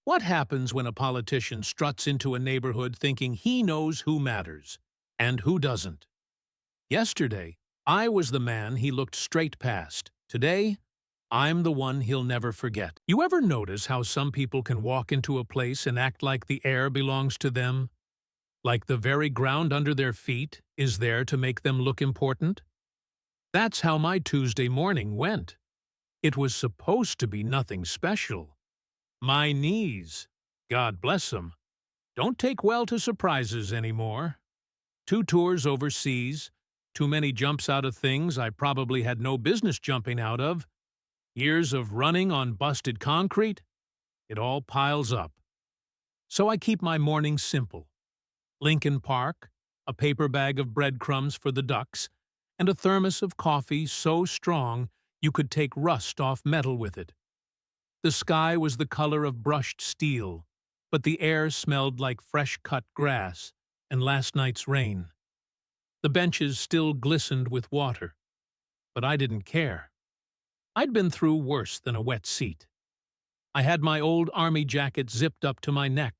What happens when a politician struts into a neighborhood thinking he knows who matters and who doesn't? Yesterday, I was the man he looked straight past. Today, I'm the one he'll never forget. You ever notice how some people can walk into a place and act like the air belongs to them? Like the very ground under their feet is there to make them look important? That's how my Tuesday morning went. It was supposed to be nothing special. My knees, God bless 'em, don't take well to surprises anymore. 2 tours overseas, too many jumps out of things I probably had no business jumping out of, years of running on busted concrete, it all piles up. So I keep my mornings simple. Lincoln Park, a paper bag of breadcrumbs for the ducks, and a thermos of coffee so strong you could take rust off metal with it. The sky was the color of brushed steel, but the air smelled like fresh-cut grass and last night's rain. The benches still glistened with water, but I didn't care. I'd been through worse than a wet seat. I had my old army jacket zipped up to my neck,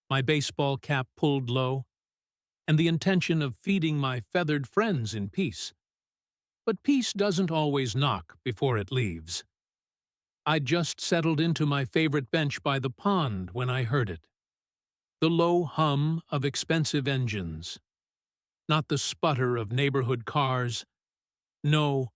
my baseball cap pulled low, and the intention of feeding my feathered friends in peace. But peace doesn't always knock before it leaves. I'd just settled into my favorite bench by the pond when I heard it. The low hum of expensive engines. Not the sputter of neighborhood cars. No,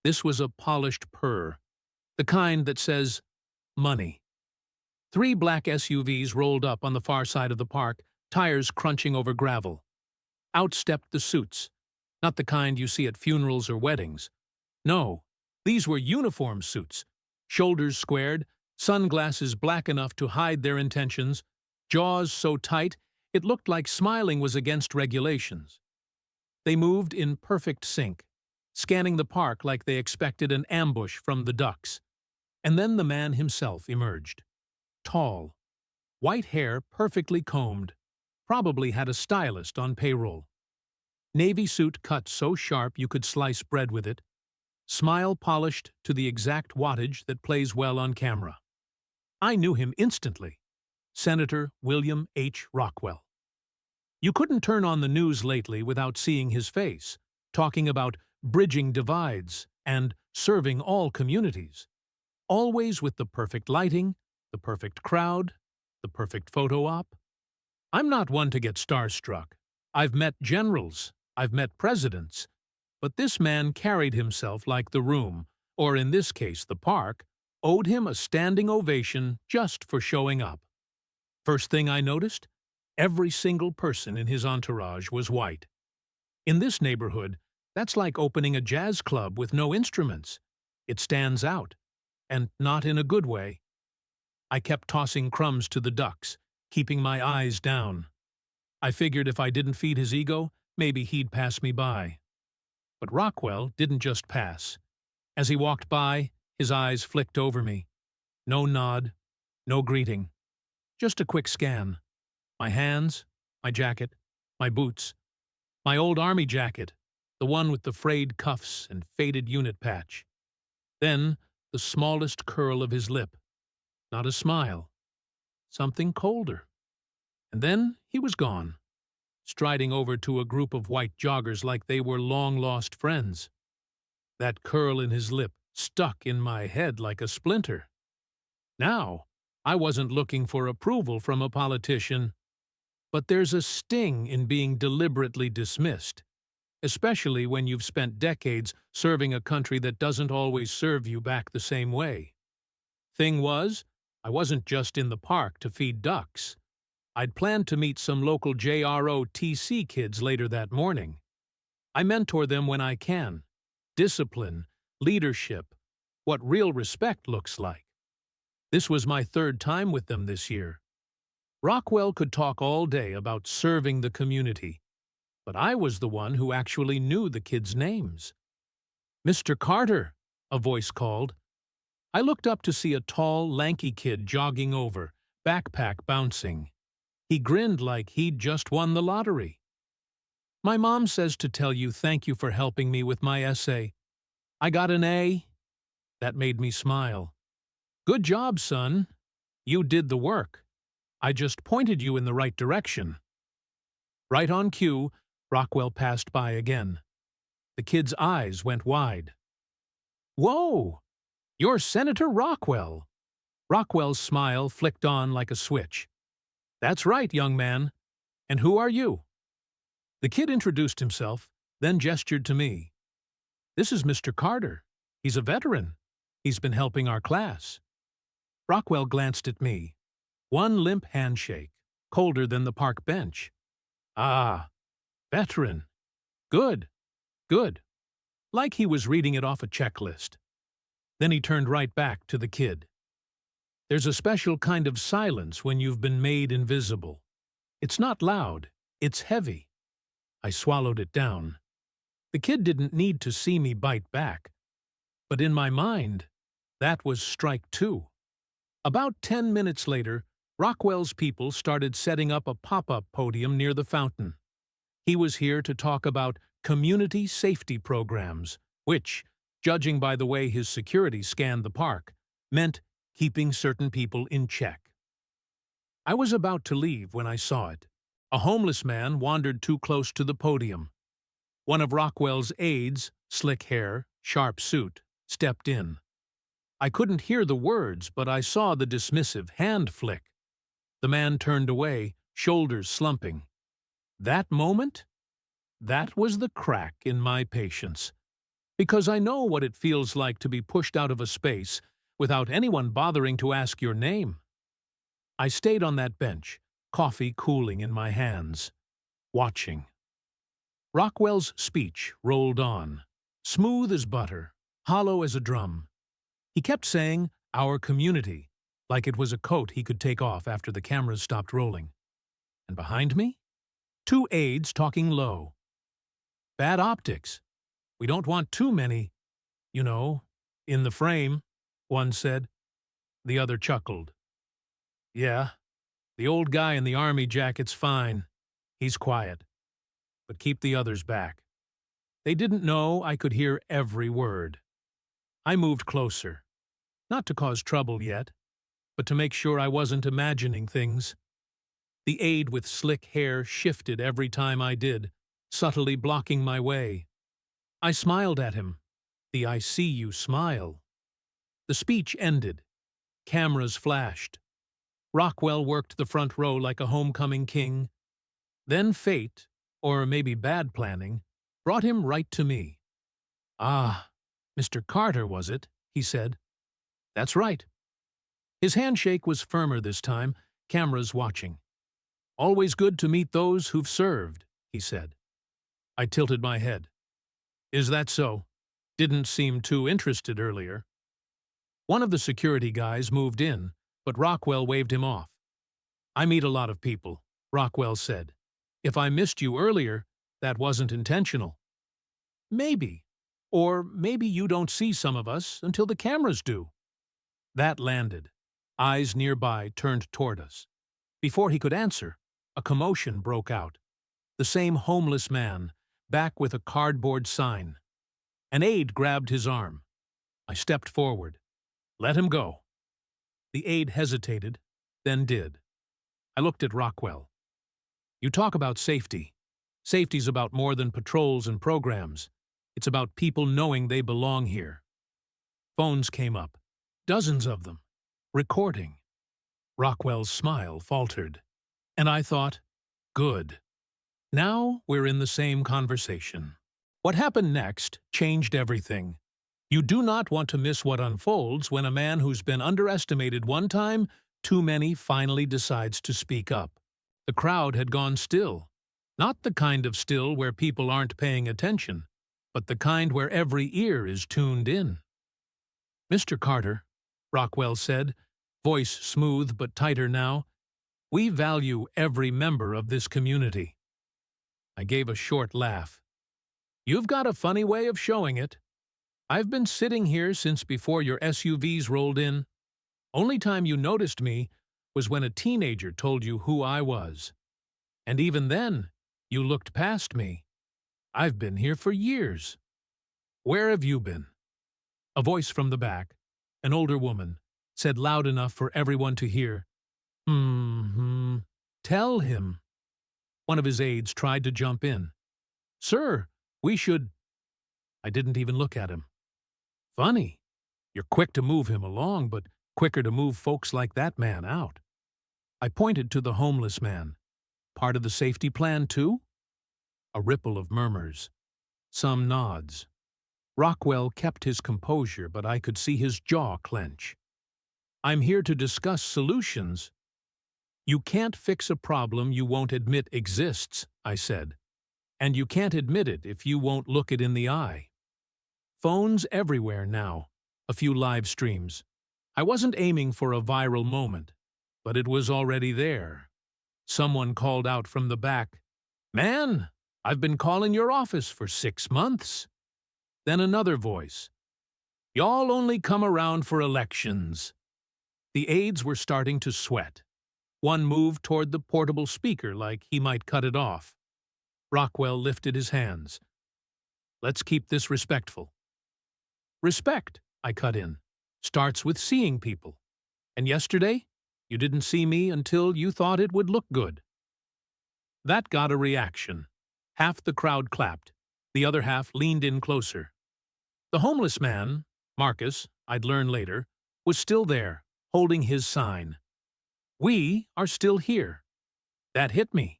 this was a polished purr, the kind that says, money. 3 black SUVs rolled up on the far side of the park, tires crunching over gravel. Out stepped the suits, not the kind you see at funerals or weddings. No, these were uniform suits, shoulders squared, sunglasses black enough to hide their intentions, jaws so tight it looked like smiling was against regulations. They moved in perfect sync, scanning the park like they expected an ambush from the ducks. And then the man himself emerged. Tall, white hair perfectly combed, probably had a stylist on payroll. Navy suit cut so sharp you could slice bread with it, smile polished to the exact wattage that plays well on camera. I knew him instantly. Senator William H. Rockwell. You couldn't turn on the news lately without seeing his face, talking about bridging divides and serving all communities. Always with the perfect lighting, the perfect crowd, the perfect photo op. I'm not one to get starstruck. I've met generals, I've met presidents, but this man carried himself like the room, or in this case the park, owed him a standing ovation just for showing up. First thing I noticed, every single person in his entourage was white. In this neighborhood, that's like opening a jazz club with no instruments. It stands out, and not in a good way. I kept tossing crumbs to the ducks, keeping my eyes down. I figured if I didn't feed his ego, maybe he'd pass me by. But Rockwell didn't just pass. As he walked by, his eyes flicked over me. No nod, no greeting. Just a quick scan. My hands, my jacket, my boots, my old army jacket, the one with the frayed cuffs and faded unit patch. Then the smallest curl of his lip. Not a smile. Something colder. And then he was gone, striding over to a group of white joggers like they were long-lost friends. That curl in his lip stuck in my head like a splinter. Now, I wasn't looking for approval from a politician, but there's a sting in being deliberately dismissed, especially when you've spent decades serving a country that doesn't always serve you back the same way. Thing was, I wasn't just in the park to feed ducks. I'd planned to meet some local JROTC kids later that morning. I mentor them when I can. Discipline, leadership, what real respect looks like. This was my 3rd time with them this year. Rockwell could talk all day about serving the community, but I was the one who actually knew the kids' names. "Mr. Carter," a voice called. I looked up to see a tall, lanky kid jogging over, backpack bouncing. He grinned like he'd just won the lottery. "My mom says to tell you thank you for helping me with my essay. I got an A." That made me smile. "Good job, son. You did the work. I just pointed you in the right direction. Right on cue, Rockwell passed by again. The kid's eyes went wide. Whoa! You're Senator Rockwell! Rockwell's smile flicked on like a switch. That's right, young man. And who are you? The kid introduced himself, then gestured to me. This is Mr. Carter. He's a veteran. He's been helping our class. Rockwell glanced at me. One limp handshake, colder than the park bench. Ah, veteran. Good, good. Like he was reading it off a checklist. Then he turned right back to the kid. There's a special kind of silence when you've been made invisible. It's not loud, it's heavy. I swallowed it down. The kid didn't need to see me bite back. But in my mind, that was strike two. About 10 minutes later, Rockwell's people started setting up a pop-up podium near the fountain. He was here to talk about community safety programs, which, judging by the way his security scanned the park, meant keeping certain people in check. I was about to leave when I saw it. A homeless man wandered too close to the podium. One of Rockwell's aides, slick hair, sharp suit, stepped in. I couldn't hear the words, but I saw the dismissive hand flick. The man turned away, shoulders slumping. That moment? That was the crack in my patience. Because I know what it feels like to be pushed out of a space without anyone bothering to ask your name. I stayed on that bench, coffee cooling in my hands, watching. Rockwell's speech rolled on, smooth as butter, hollow as a drum. He kept saying, "Our community," like it was a coat he could take off after the cameras stopped rolling. And behind me? Two aides talking low. Bad optics. We don't want too many, in the frame, one said. The other chuckled. Yeah, the old guy in the army jacket's fine. He's quiet. But keep the others back. They didn't know I could hear every word. I moved closer. Not to cause trouble yet, but to make sure I wasn't imagining things. The aide with slick hair shifted every time I did, subtly blocking my way. I smiled at him. The "I see you" smile. The speech ended. Cameras flashed. Rockwell worked the front row like a homecoming king. Then fate, or maybe bad planning, brought him right to me. Ah, Mr. Carter, was it? He said. That's right. His handshake was firmer this time, cameras watching. Always good to meet those who've served, he said. I tilted my head. Is that so? Didn't seem too interested earlier. One of the security guys moved in, but Rockwell waved him off. I meet a lot of people, Rockwell said. If I missed you earlier, that wasn't intentional. Maybe. Or maybe you don't see some of us until the cameras do. That landed. Eyes nearby turned toward us. Before he could answer, a commotion broke out. The same homeless man, back with a cardboard sign. An aide grabbed his arm. I stepped forward. Let him go. The aide hesitated, then did. I looked at Rockwell. You talk about safety. Safety's about more than patrols and programs. It's about people knowing they belong here. Phones came up. Dozens of them. Recording. Rockwell's smile faltered. And I thought, good. Now we're in the same conversation. What happened next changed everything. You do not want to miss what unfolds when a man who's been underestimated one time, too many, finally decides to speak up. The crowd had gone still. Not the kind of still where people aren't paying attention, but the kind where every ear is tuned in. Mr. Carter, Rockwell said, voice smooth but tighter now, we value every member of this community. I gave a short laugh. You've got a funny way of showing it. I've been sitting here since before your SUVs rolled in. Only time you noticed me was when a teenager told you who I was. And even then, you looked past me. I've been here for years. Where have you been? A voice from the back, an older woman, said loud enough for everyone to hear, Hmm. Tell him. One of his aides tried to jump in. Sir, we should. I didn't even look at him. Funny. You're quick to move him along, but quicker to move folks like that man out. I pointed to the homeless man. Part of the safety plan, too? A ripple of murmurs. Some nods. Rockwell kept his composure, but I could see his jaw clench. I'm here to discuss solutions. You can't fix a problem you won't admit exists, I said. And you can't admit it if you won't look it in the eye. Phones everywhere now. A few live streams. I wasn't aiming for a viral moment, but it was already there. Someone called out from the back, "Man, I've been calling your office for 6 months." Then another voice, "Y'all only come around for elections." The aides were starting to sweat. One moved toward the portable speaker like he might cut it off. Rockwell lifted his hands. "Let's keep this respectful." "Respect," I cut in, "starts with seeing people. And yesterday, you didn't see me until you thought it would look good." That got a reaction. Half the crowd clapped. The other half leaned in closer. The homeless man, Marcus, I'd learn later, was still there, holding his sign. We are still here. That hit me.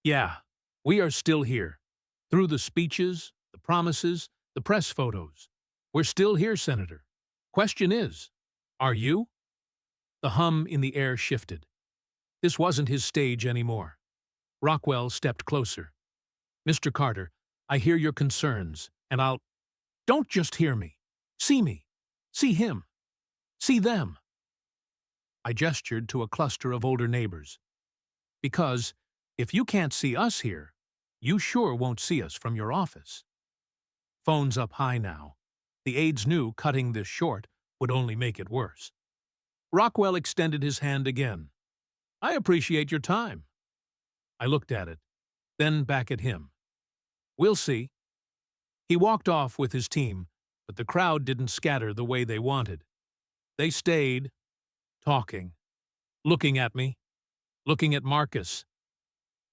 Yeah, we are still here. Through the speeches, the promises, the press photos. We're still here, Senator. Question is, are you? The hum in the air shifted. This wasn't his stage anymore. Rockwell stepped closer. "Mr. Carter, I hear your concerns, and I'll—" "Don't just hear me. See me. See him. See them." I gestured to a cluster of older neighbors. "Because, if you can't see us here, you sure won't see us from your office." Phones up high now. The aides knew cutting this short would only make it worse. Rockwell extended his hand again. "I appreciate your time." I looked at it, then back at him. "We'll see." He walked off with his team, but the crowd didn't scatter the way they wanted. They stayed, talking, looking at me, looking at Marcus.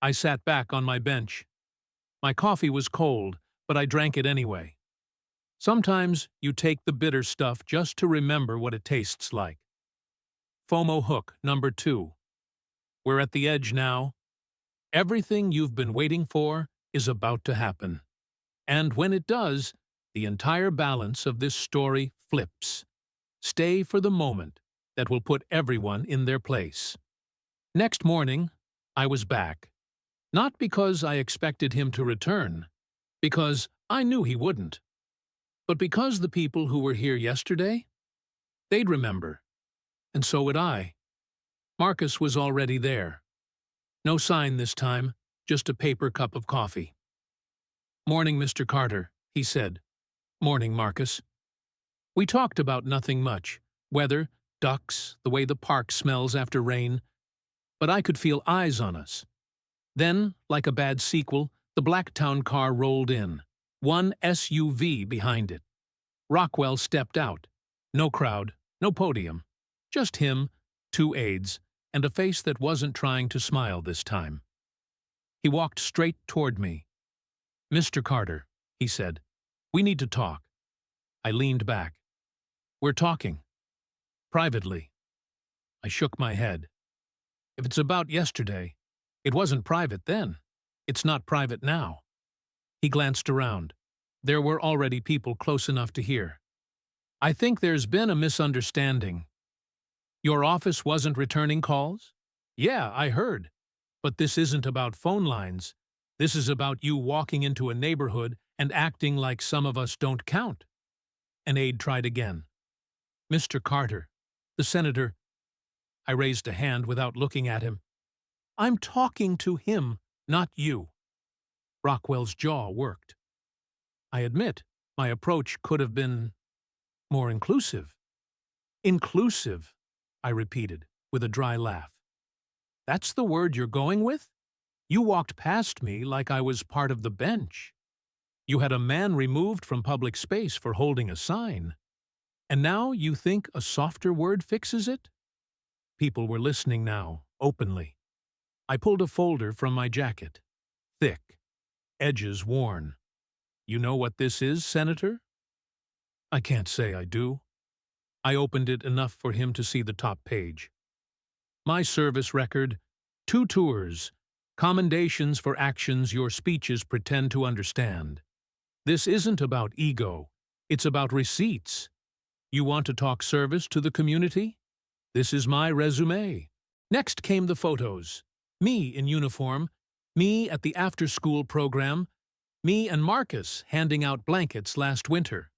I sat back on my bench. My coffee was cold, but I drank it anyway. Sometimes you take the bitter stuff just to remember what it tastes like. FOMO hook number 2. We're at the edge now. Everything you've been waiting for is about to happen. And when it does, the entire balance of this story flips. Stay for the moment that will put everyone in their place. Next morning, I was back. Not because I expected him to return, because I knew he wouldn't, but because the people who were here yesterday, they'd remember. And so would I. Marcus was already there. No sign this time, just a paper cup of coffee. "Morning, Mr. Carter," he said. "Morning, Marcus." We talked about nothing much. Weather, ducks, the way the park smells after rain. But I could feel eyes on us. Then, like a bad sequel, the Blacktown car rolled in. One SUV behind it. Rockwell stepped out. No crowd, no podium. Just him, 2 aides, and a face that wasn't trying to smile this time. He walked straight toward me. "Mr. Carter," he said, "we need to talk." I leaned back. "We're talking. Privately." I shook my head. "If it's about yesterday, it wasn't private then. It's not private now." He glanced around. There were already people close enough to hear. "I think there's been a misunderstanding. Your office wasn't returning calls?" "Yeah, I heard. But this isn't about phone lines. This is about you walking into a neighborhood and acting like some of us don't count." An aide tried again. "Mr. Carter, the senator—" I raised a hand without looking at him. "I'm talking to him, not you." Rockwell's jaw worked. I admit, my approach could have been more inclusive. "Inclusive," I repeated, with a dry laugh. "That's the word you're going with? You walked past me like I was part of the bench. You had a man removed from public space for holding a sign. And now you think a softer word fixes it?" People were listening now, openly. I pulled a folder from my jacket. Thick, edges worn. You know what this is, Senator? I can't say I do. I opened it enough for him to see the top page. My service record, 2 tours, commendations for actions your speeches pretend to understand. This isn't about ego, it's about receipts. You want to talk service to the community? This is my resume. Next came the photos. Me in uniform, me at the after-school program, me and Marcus handing out blankets last winter.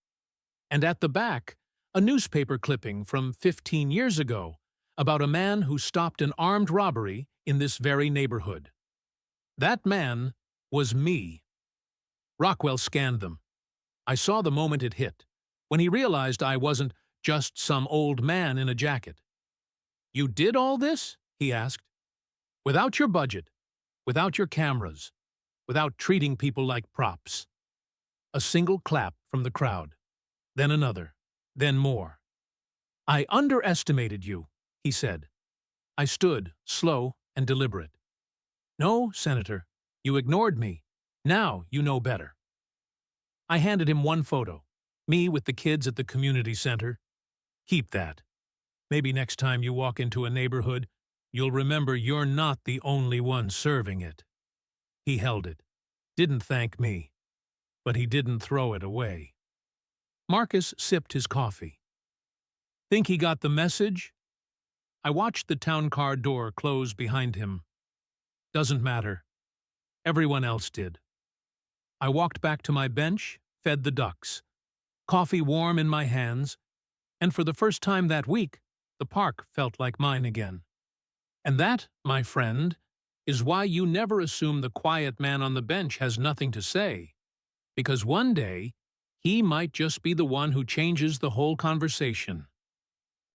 And at the back, a newspaper clipping from 15 years ago about a man who stopped an armed robbery in this very neighborhood. That man was me. Rockwell scanned them. I saw the moment it hit, when he realized I wasn't just some old man in a jacket. You did all this? He asked. Without your budget, without your cameras, without treating people like props. A single clap from the crowd, then another, then more. I underestimated you, he said. I stood, slow and deliberate. No, Senator, you ignored me. Now you know better. I handed him one photo, me with the kids at the community center. Keep that. Maybe next time you walk into a neighborhood, you'll remember you're not the only one serving it. He held it. Didn't thank me. But he didn't throw it away. Marcus sipped his coffee. Think he got the message? I watched the town car door close behind him. Doesn't matter. Everyone else did. I walked back to my bench, fed the ducks, coffee warm in my hands, and for the first time that week, the park felt like mine again. And that, my friend, is why you never assume the quiet man on the bench has nothing to say, because one day he might just be the one who changes the whole conversation.